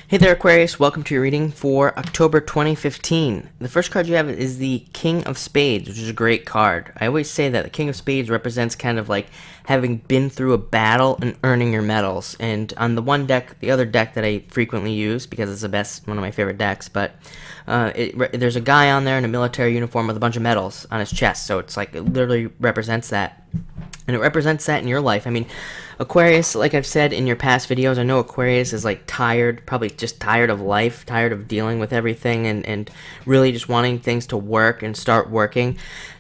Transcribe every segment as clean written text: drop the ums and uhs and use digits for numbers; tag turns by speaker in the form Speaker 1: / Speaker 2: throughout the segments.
Speaker 1: Hey there, Aquarius. Welcome to your reading for October 2015. The first card you have is the King of Spades, which is a great card. I always say that the King of Spades represents kind of like having been through a battle and earning your medals. And on the one deck, the other deck that I frequently use because it's the best, one of my favorite decks, but there's a guy on there in a military uniform with a bunch of medals on his chest. So it's like, it literally represents that. And it represents that in your life. I mean, Aquarius, like I've said in your past videos, I know Aquarius is like tired, probably just tired of life, tired of dealing with everything, and really just wanting things to work and start working.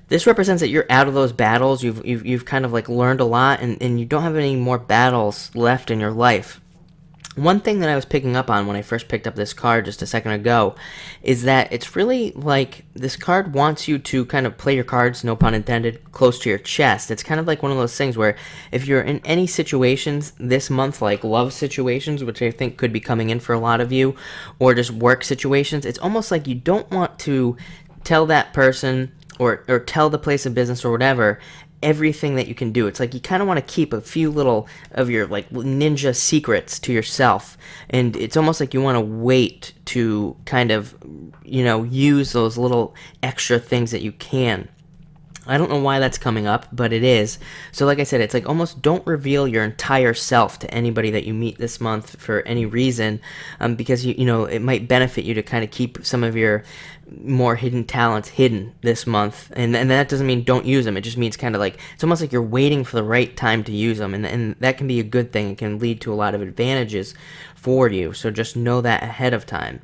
Speaker 1: This represents that you're out of those battles. You've kind of like learned a lot, and you don't have any more battles left in your life. One thing that I was picking up on when I first picked up this card just a second ago is that it's really like this card wants you to kind of play your cards, no pun intended, close to your chest. It's kind of like one of those things where if you're in any situations this month, like love situations, which I think could be coming in for a lot of you, or just work situations, it's almost like you don't want to tell that person or tell the place of business or whatever everything that you can do. It's like you kind of want to keep a few little of your like ninja secrets to yourself, and it's almost like you want to wait to kind of, use those little extra things that you can. I don't know why that's coming up, but it is. So like I said, it's like almost don't reveal your entire self to anybody that you meet this month for any reason, because it might benefit you to kind of keep some of your more hidden talents hidden this month. And that doesn't mean don't use them. It just means kind of like it's almost like you're waiting for the right time to use them, and that can be a good thing. It can lead to a lot of advantages for you. So just know that ahead of time.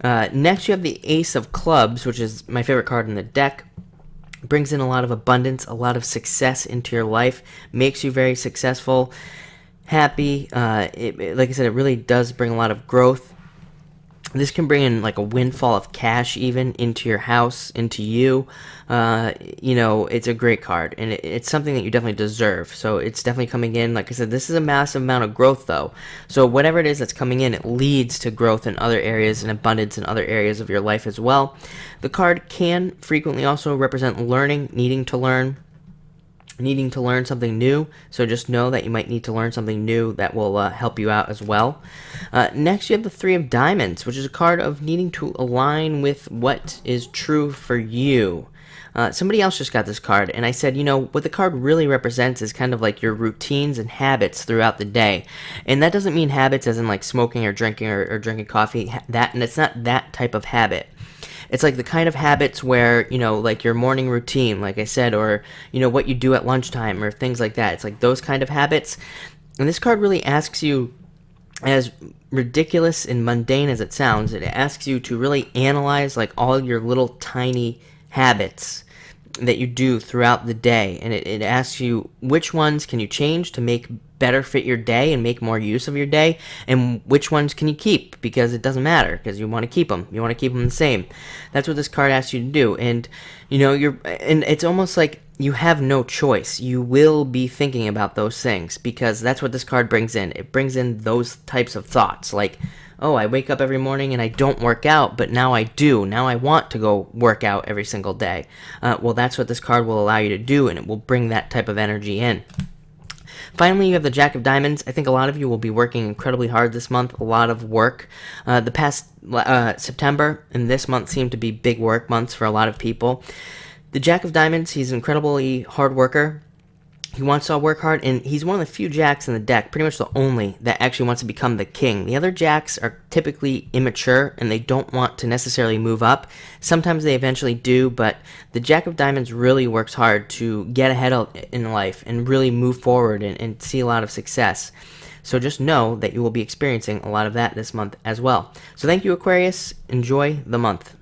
Speaker 1: Next, you have the Ace of Clubs, which is my favorite card in the deck. Brings in a lot of abundance, a lot of success into your life, makes you very successful, happy. Like I said, it really does bring a lot of growth. This can bring in like a windfall of cash even into your house, into you. It's a great card, and it's something that you definitely deserve. So it's definitely coming in. Like I said, this is a massive amount of growth though. So whatever it is that's coming in, it leads to growth in other areas and abundance in other areas of your life as well. The card can frequently also represent learning, needing to learn something new, so just know that you might need to learn something new that will help you out as well. Next, you have the Three of Diamonds, which is a card of needing to align with what is true for you. Somebody else just got this card, and I said, what the card really represents is kind of like your routines and habits throughout the day. And that doesn't mean habits as in like smoking or drinking or drinking coffee, and it's not that type of habit. It's like the kind of habits where, like your morning routine, like I said, or, what you do at lunchtime or things like that. It's like those kind of habits. And this card really asks you, as ridiculous and mundane as it sounds, it asks you to really analyze like all your little tiny habits that you do throughout the day. And it asks you which ones can you change to make better fit your day and make more use of your day, and which ones can you keep because it doesn't matter because you want to keep them. You want to keep them the same. That's what this card asks you to do. And and it's almost like you have no choice. You will be thinking about those things because that's what this card brings in. It brings in those types of thoughts like, oh, I wake up every morning and I don't work out, but now I do. Now I want to go work out every single day. Well, that's what this card will allow you to do, and it will bring that type of energy in. Finally, you have the Jack of Diamonds. I think a lot of you will be working incredibly hard this month, a lot of work. The past September and this month seem to be big work months for a lot of people. The Jack of Diamonds, he's an incredibly hard worker. He wants to work hard, and he's one of the few jacks in the deck, pretty much the only, that actually wants to become the king. The other jacks are typically immature, and they don't want to necessarily move up. Sometimes they eventually do, but the Jack of Diamonds really works hard to get ahead in life and really move forward and see a lot of success. So just know that you will be experiencing a lot of that this month as well. So thank you, Aquarius. Enjoy the month.